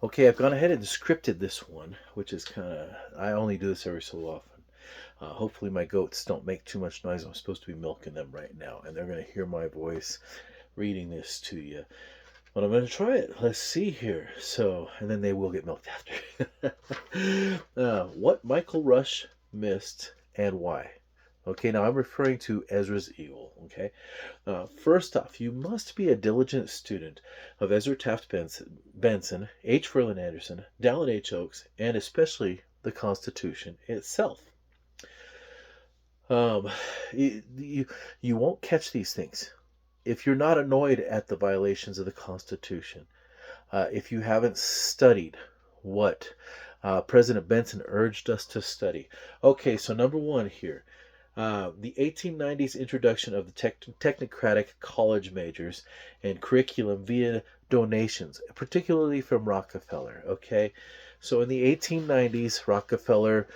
Okay, I've gone ahead and scripted this one, which is kind of, I only do this every so often. Hopefully, my goats don't make too much noise. I'm supposed to be milking them right now, and they're going to hear my voice reading this to you. But I'm going to try it. Let's see here. So, and then they will get milked after. What Michael Rush missed and why? Okay, now I'm referring to Ezra's Eagle. Okay, first off, you must be a diligent student of Ezra Taft Benson, H. Ferlin Anderson, Dallin H. Oaks, and especially the Constitution itself. Um, you won't catch these things if you're not annoyed at the violations of the Constitution. If you haven't studied what President Benson urged us to study. Okay, so number one here. The 1890s introduction of the technocratic college majors and curriculum via donations, particularly from Rockefeller. Okay, so in the 1890s, Rockefeller,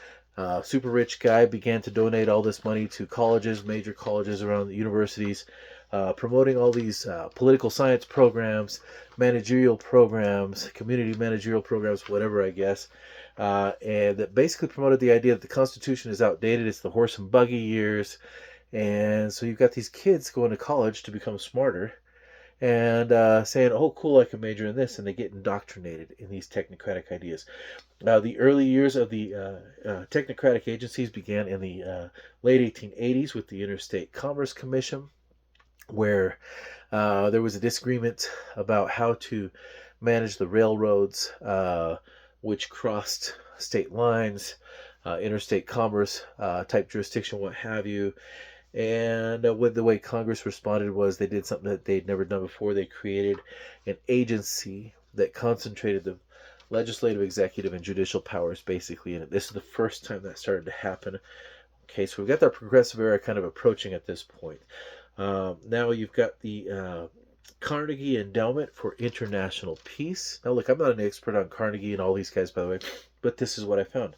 super rich guy, began to donate all this money to colleges, major colleges around the universities, promoting all these political science programs, managerial programs, community managerial programs, whatever, I guess. And that basically promoted the idea that the Constitution is outdated. It's the horse and buggy years. And so you've got these kids going to college to become smarter and saying, oh, cool, I can major in this. And they get indoctrinated in these technocratic ideas. The early years of the technocratic agencies began in the late 1880s with the Interstate Commerce Commission, where there was a disagreement about how to manage the railroads, which crossed state lines, interstate commerce type jurisdiction, what have you. And with the way Congress responded was they did something that they'd never done before. They created an agency that concentrated the legislative, executive, and judicial powers basically in it. This is the first time that started to happen. Okay, so we've got that progressive era kind of approaching at this point. Now you've got the Carnegie Endowment for International Peace. Now, look, I'm not an expert on Carnegie and all these guys, by the way, but this is what I found.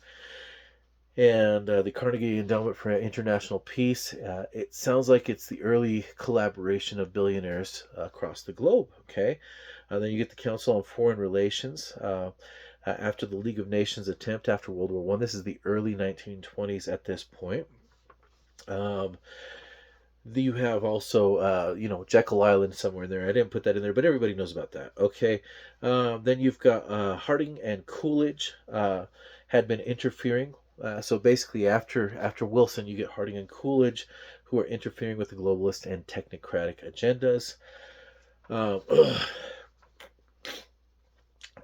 And the Carnegie Endowment for International Peace, it sounds like it's the early collaboration of billionaires across the globe. Okay, then you get the Council on Foreign Relations. After the League of Nations attempt after World War I, this is the early 1920s at this point. You have also, Jekyll Island somewhere in there. I didn't put that in there, but everybody knows about that. Okay. Then you've got Harding and Coolidge had been interfering. So basically, after Wilson, you get Harding and Coolidge, who are interfering with the globalist and technocratic agendas. Um,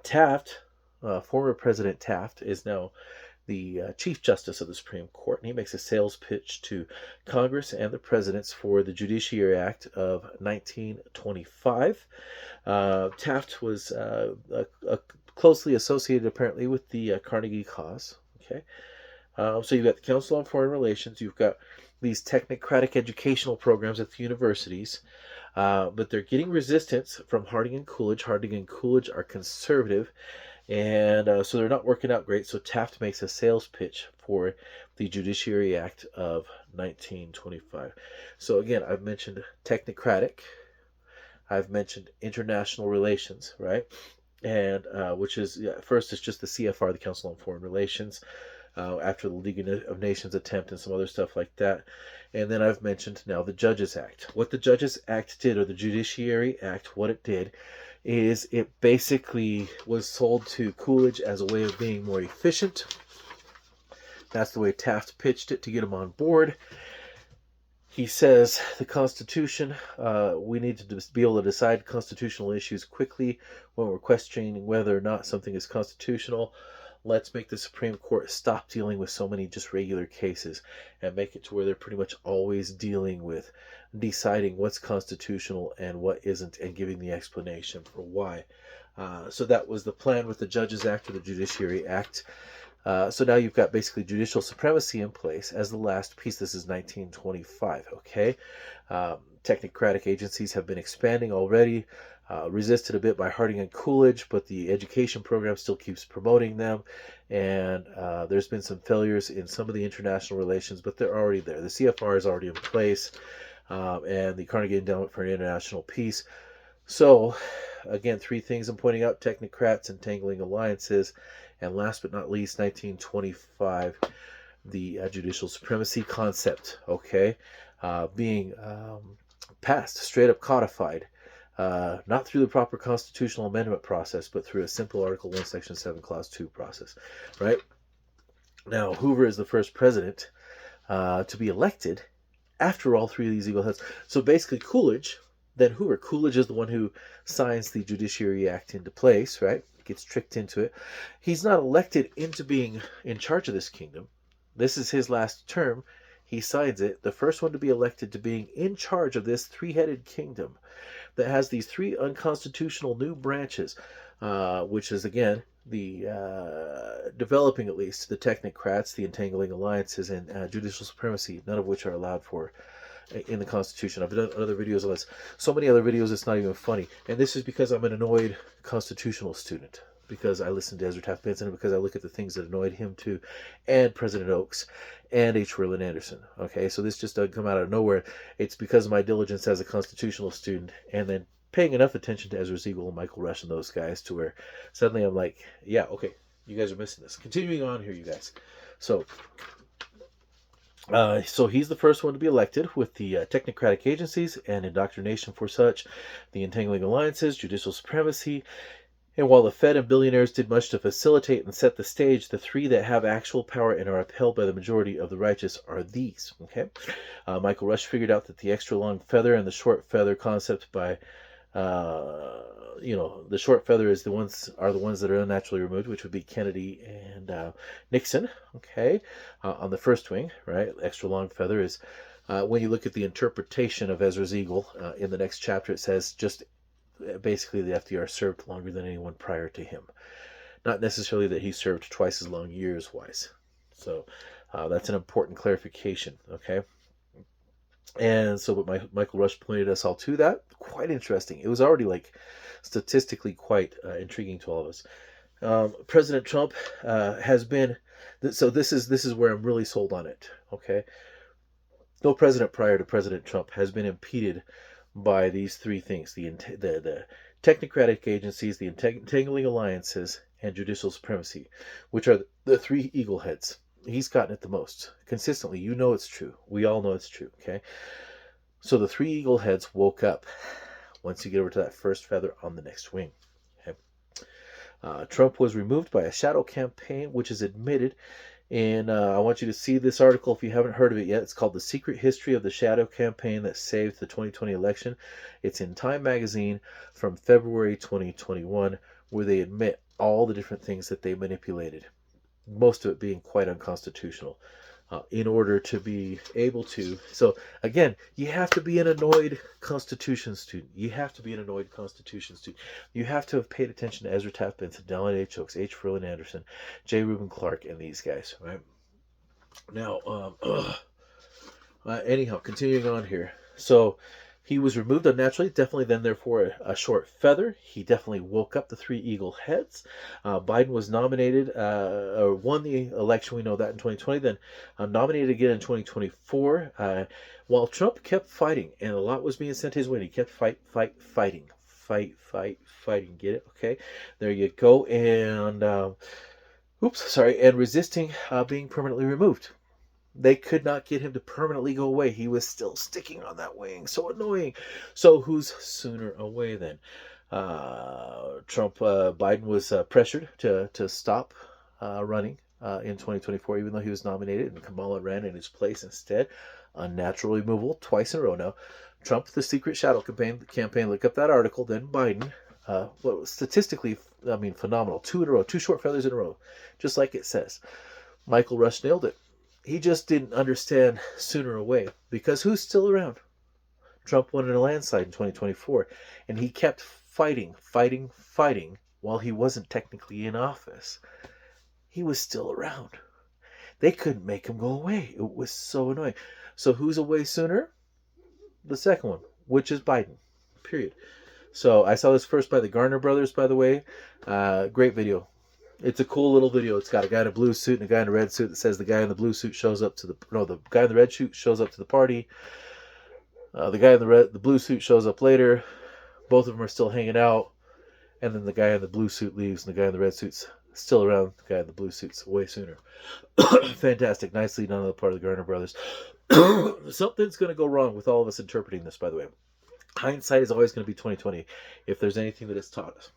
Taft, former President Taft, is now the Chief Justice of the Supreme Court, and he makes a sales pitch to Congress and the presidents for the Judiciary Act of 1925. Taft was closely associated, apparently, with the Carnegie cause. Okay, so you've got the Council on Foreign Relations. You've got these technocratic educational programs at the universities. But they're getting resistance from Harding and Coolidge. Harding and Coolidge are conservative, and so they're not working out great. So Taft makes a sales pitch for the Judiciary Act of 1925. So again, I've mentioned technocratic. I've mentioned international relations, right? And which is, first, it's just the CFR, the Council on Foreign Relations. After the League of Nations attempt and some other stuff like that. And then I've mentioned now the Judges Act. What the Judges Act did, or the Judiciary Act, what it did is it basically was sold to Coolidge as a way of being more efficient. That's the way Taft pitched it to get him on board. He says the Constitution, we need to be able to decide constitutional issues quickly when we're questioning whether or not something is constitutional. Let's make the Supreme Court stop dealing with so many just regular cases and make it to where they're pretty much always dealing with deciding what's constitutional and what isn't and giving the explanation for why. So that was the plan with the Judges Act or the Judiciary Act. So now you've got basically judicial supremacy in place as the last piece. This is 1925, okay? Technocratic agencies have been expanding already. Resisted a bit by Harding and Coolidge, but the education program still keeps promoting them. And there's been some failures in some of the international relations, but they're already there. The CFR is already in place, and the Carnegie Endowment for International Peace So, again, three things I'm pointing out: technocrats, entangling alliances, and last but not least, 1925, the judicial supremacy concept, okay, being passed, straight up codified, not through the proper constitutional amendment process, but through a simple Article 1, Section 7, Clause 2 process, right? Now, Hoover is the first president to be elected after all three of these eagle heads. So basically, Coolidge, then Hoover. Coolidge is the one who signs the Judiciary Act into place, right? Gets tricked into it. He's not elected into being in charge of this kingdom. This is his last term. He signs it. The first one to be elected to being in charge of this three-headed kingdom that has these three unconstitutional new branches, which is, again, the developing, at least, the technocrats, the entangling alliances, and judicial supremacy, none of which are allowed for in the Constitution. I've done other videos on this. So many other videos, it's not even funny. And this is because I'm an annoyed constitutional student, because I listen to Ezra Taft Benson, and because I look at the things that annoyed him too, and President Oaks, and H. Rowland Anderson. Okay, so this just doesn't come out of nowhere. It's because of my diligence as a constitutional student, and then paying enough attention to Ezra Siegel and Michael Rush and those guys to where suddenly I'm like, yeah, okay, you guys are missing this. Continuing on here, you guys. So he's the first one to be elected with the technocratic agencies and indoctrination for such, the entangling alliances, judicial supremacy. And while the Fed and billionaires did much to facilitate and set the stage, the three that have actual power and are upheld by the majority of the righteous are these. Okay, Michael Rush figured out that the extra long feather and the short feather concept by the short feather is the ones that are unnaturally removed, which would be Kennedy and Nixon. Okay, on the first wing, right? Extra long feather is when you look at the interpretation of Ezra Siegel in the next chapter, it says just basically the FDR served longer than anyone prior to him. Not necessarily that he served twice as long years wise. So that's an important clarification. Okay. And so, but Michael Rush pointed us all to that. Quite interesting. It was already like statistically quite intriguing to all of us. President Trump has been. So this is where I'm really sold on it. Okay. No president prior to President Trump has been impeded by these three things: the technocratic agencies, the entangling alliances, and judicial supremacy, which are the three eagle heads. He's gotten it the most consistently. You know it's true. We all know it's true. Okay. So the three eagle heads woke up once you get over to that first feather on the next wing. Okay. Trump was removed by a shadow campaign, which is admitted. And I want you to see this article if you haven't heard of it yet. It's called The Secret History of the Shadow Campaign That Saved the 2020 Election. It's in Time Magazine from February 2021, where they admit all the different things that they manipulated, most of it being quite unconstitutional, in order to be able to. So, again, you have to be an annoyed Constitution student. You have to be an annoyed Constitution student. You have to have paid attention to Ezra Taft Benson, Dallin H. Oaks, H. Rowland Anderson, J. Reuben Clark, and these guys, right? Now, anyhow, continuing on here. So, he was removed unnaturally, definitely then therefore a short feather. He definitely woke up the three eagle heads. Biden was nominated, or won the election, we know that in 2020, then nominated again in 2024, while Trump kept fighting, and a lot was being sent his way. He kept fighting. Get it? Okay, there you go. And, and resisting being permanently removed. They could not get him to permanently go away. He was still sticking on that wing. So annoying. So who's sooner away then? Biden was pressured to stop running in 2024, even though he was nominated, and Kamala ran in his place instead. Unnatural removal twice in a row now. Trump, the secret shadow campaign, look up that article, then Biden. Statistically, I mean, phenomenal. Two in a row, two short feathers in a row, just like it says. Michael Rush nailed it. He just didn't understand sooner away, because who's still around? Trump won in a landslide in 2024, and he kept fighting while he wasn't technically in office. He was still around. They couldn't make him go away. It was so annoying. So who's away sooner? The second one, which is Biden, period. So I saw this first by the Garner brothers, by the way. Great video. It's a cool little video. It's got a guy in a blue suit and a guy in a red suit that says the guy in the blue suit shows up to the guy in the red suit shows up to the party. The guy in the blue suit shows up later. Both of them are still hanging out, and then the guy in the blue suit leaves, and the guy in the red suit's still around. The guy in the blue suit's way sooner. Fantastic. Nicely done on the part of the Garner brothers. Something's going to go wrong with all of us interpreting this, by the way. Hindsight is always going to be 2020 if there's anything that it's taught us.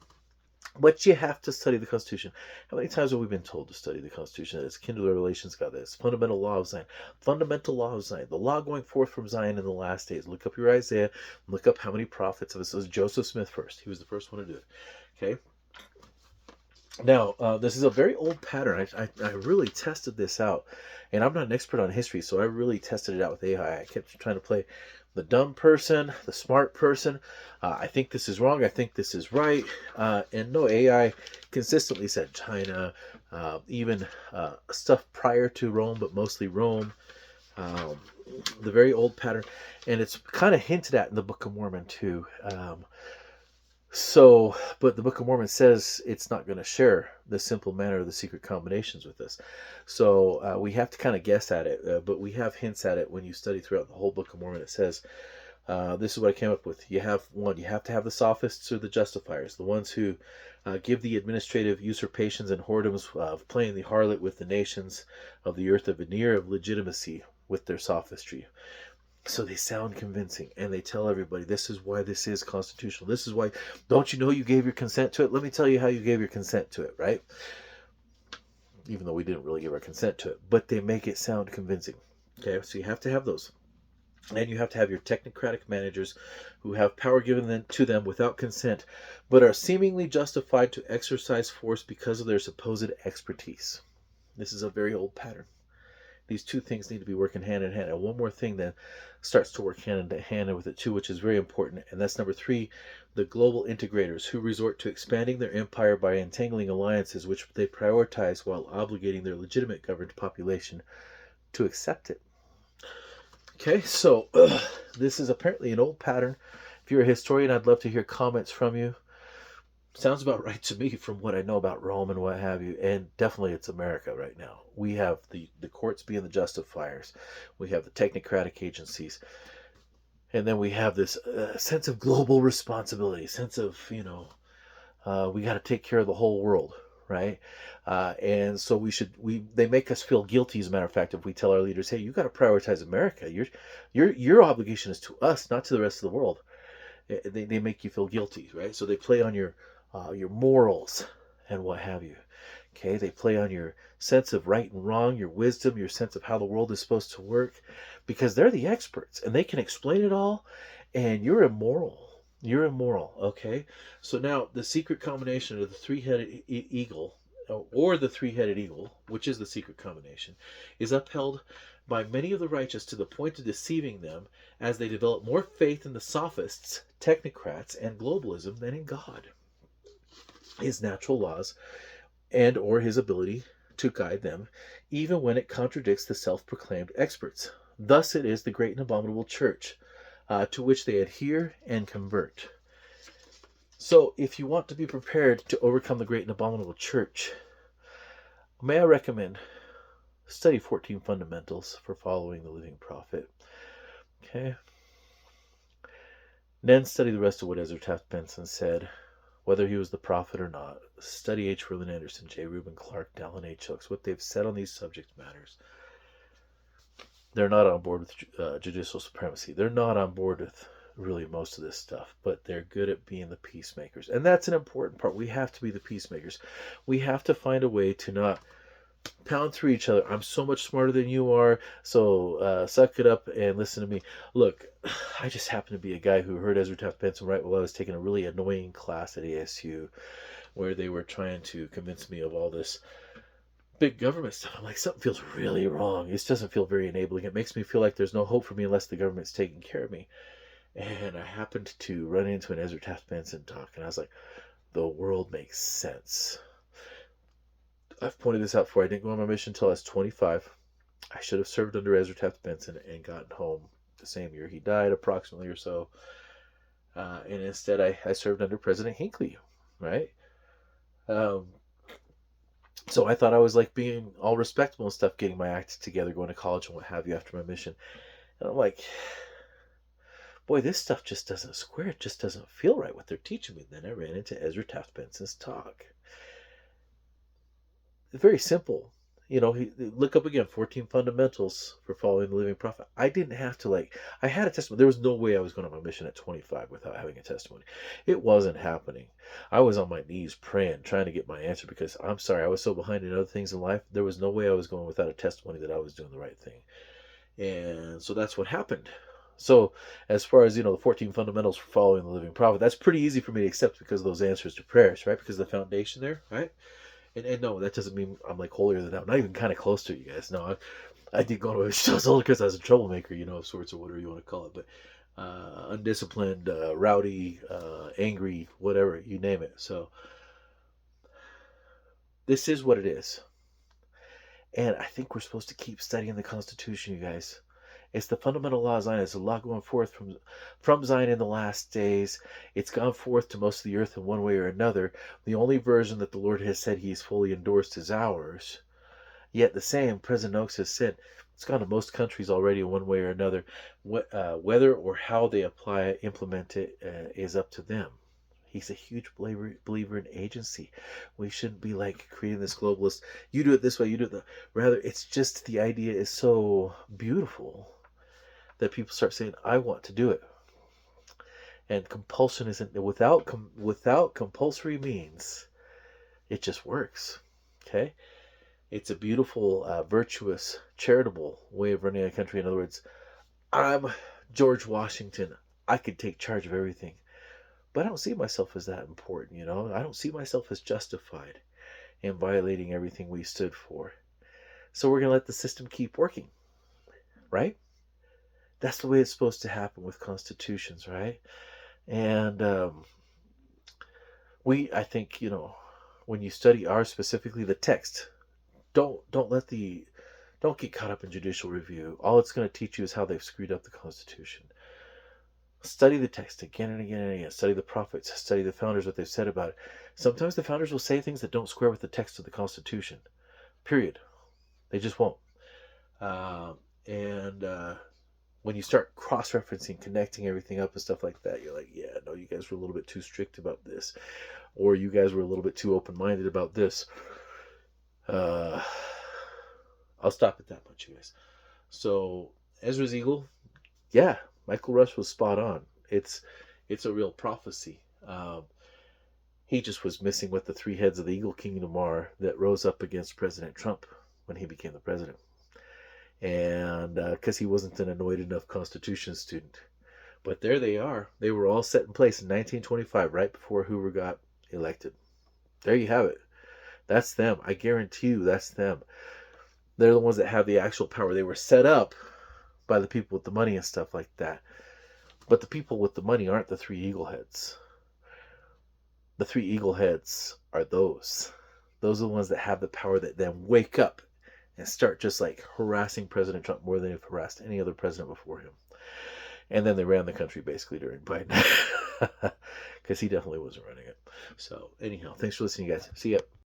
But you have to study the Constitution. How many times have we been told to study the Constitution? That it's akin to the relations God, that it's fundamental law of Zion. Fundamental law of Zion. The law going forth from Zion in the last days. Look up your Isaiah. Look up how many prophets of this. It was Joseph Smith first. He was the first one to do it. Okay? Now, this is a very old pattern. I really tested this out. And I'm not an expert on history, so I really tested it out with AI. I kept trying to play the dumb person, the smart person. I think this is wrong. I think this is right. And no, AI consistently said China, even stuff prior to Rome, but mostly Rome. The very old pattern. And it's kind of hinted at in the Book of Mormon, too. But the Book of Mormon says it's not going to share the simple manner of the secret combinations with us. So we have to kind of guess at it, but we have hints at it when you study throughout the whole Book of Mormon. It says, this is what I came up with. You have to have the sophists or the justifiers, the ones who give the administrative usurpations and whoredoms of playing the harlot with the nations of the earth a veneer of legitimacy with their sophistry. So they sound convincing, and they tell everybody, this is why this is constitutional. This is why, don't you know you gave your consent to it? Let me tell you how you gave your consent to it, right? Even though we didn't really give our consent to it. But they make it sound convincing. Okay, so you have to have those. And you have to have your technocratic managers who have power given to them without consent, but are seemingly justified to exercise force because of their supposed expertise. This is a very old pattern. These two things need to be working hand in hand. And one more thing then starts to work hand in hand with it too, which is very important. And that's number 3, the global integrators who resort to expanding their empire by entangling alliances which they prioritize while obligating their legitimate governed population to accept it. Okay, so this is apparently an old pattern. If you're a historian, I'd love to hear comments from you. Sounds about right to me from what I know about Rome and what have you. And definitely it's America right now. We have the courts being the justifiers. We have the technocratic agencies. And then we have this sense of global responsibility, sense of, we got to take care of the whole world, right? And so they make us feel guilty, as a matter of fact, if we tell our leaders, hey, you got to prioritize America. Your obligation is to us, not to the rest of the world. They make you feel guilty, right? So they play on your morals and what have you. Okay, they play on your sense of right and wrong, your wisdom, your sense of how the world is supposed to work, because they're the experts and they can explain it all, and you're immoral. You're immoral, okay? So now the secret combination of the three-headed eagle, or the three-headed eagle, which is the secret combination, is upheld by many of the righteous to the point of deceiving them as they develop more faith in the sophists, technocrats, and globalism than in God, his natural laws, and or his ability to guide them, even when it contradicts the self-proclaimed experts. Thus it is the great and abominable church to which they adhere and convert. So if you want to be prepared to overcome the great and abominable church, may I recommend study 14 Fundamentals for Following the Living Prophet. Okay. Then study the rest of what Ezra Taft Benson said, whether he was the prophet or not. Study H. Rowland Anderson, J. Reuben Clark, Dallin H. Hooks. What they've said on these subject matters. They're not on board with judicial supremacy. They're not on board with really most of this stuff, but they're good at being the peacemakers. And that's an important part. We have to be the peacemakers. We have to find a way to not pound through each other. I'm so much smarter than you are, so suck it up and listen to me. Look, I just happen to be a guy who heard Ezra Taft Benson right while I was taking a really annoying class at ASU where they were trying to convince me of all this big government stuff. I'm like, something feels really wrong. This doesn't feel very enabling. It makes me feel like there's no hope for me unless the government's taking care of me. And I happened to run into an Ezra Taft Benson talk, and I was like, the world makes sense. I've pointed this out before. I didn't go on my mission until I was 25. I should have served under Ezra Taft Benson and gotten home the same year he died, approximately or so. And instead, I served under President Hinckley, right? So I thought I was like being all respectable and stuff, getting my act together, going to college and what have you after my mission. And I'm like, boy, this stuff just doesn't square. It just doesn't feel right what they're teaching me. Then I ran into Ezra Taft Benson's talk. It's very simple. Look up again 14 fundamentals for following the living prophet. I didn't have to, I had a testimony. There was no way I was going on my mission at 25 without having a testimony. It wasn't happening. I was on my knees praying, trying to get my answer because I'm sorry, I was so behind in other things in life. There was no way I was going without a testimony that I was doing the right thing. And so that's what happened. So as far as, the 14 fundamentals for following the living prophet, that's pretty easy for me to accept because of those answers to prayers, right? Because of the foundation there, right? And no, that doesn't mean I'm like holier than thou. I'm not even kind of close to you guys. No, I did go to a shows older because I was a troublemaker, of sorts, or whatever you want to call it. But undisciplined, rowdy, angry, whatever, you name it. So this is what it is. And I think we're supposed to keep studying the Constitution, you guys. It's the fundamental law of Zion. It's a law going forth from Zion in the last days. It's gone forth to most of the earth in one way or another. The only version that the Lord has said he's fully endorsed is ours. Yet the same, President Oaks has said, it's gone to most countries already in one way or another. Whether or how they implement it is up to them. He's a huge believer in agency. We shouldn't be creating this globalist, you do it this way, you do it that. Rather, it's just the idea is so beautiful that people start saying, I want to do it. And compulsion isn't, without compulsory means, it just works. Okay? It's a beautiful, virtuous, charitable way of running a country. In other words, I'm George Washington. I could take charge of everything. But I don't see myself as that important, I don't see myself as justified in violating everything we stood for. So we're going to let the system keep working, right? That's the way it's supposed to happen with constitutions, right? And I think, when you study ours specifically, the text, don't get caught up in judicial review. All it's going to teach you is how they've screwed up the Constitution. Study the text again and again and again. Study the prophets. Study the founders, what they've said about it. Sometimes the founders will say things that don't square with the text of the Constitution. Period. They just won't. And when you start cross-referencing, connecting everything up and stuff like that, you're like, yeah, no, you guys were a little bit too strict about this. Or you guys were a little bit too open-minded about this. I'll stop at that much, you guys. So, Ezra's Eagle, yeah, Michael Rush was spot on. It's a real prophecy. He just was missing with the three heads of the Eagle Kingdom are that rose up against President Trump when he became the president. And because he wasn't an anointed enough Constitution student. But there they are. They were all set in place in 1925, right before Hoover got elected. There you have it. That's them. I guarantee you that's them. They're the ones that have the actual power. They were set up by the people with the money and stuff like that. But the people with the money aren't the three eagle heads. The three eagle heads are those. Those are the ones that have the power that then wake up and start just harassing President Trump more than they've harassed any other president before him. And then they ran the country basically during Biden. Because he definitely wasn't running it. So anyhow, thanks for listening, guys. See ya.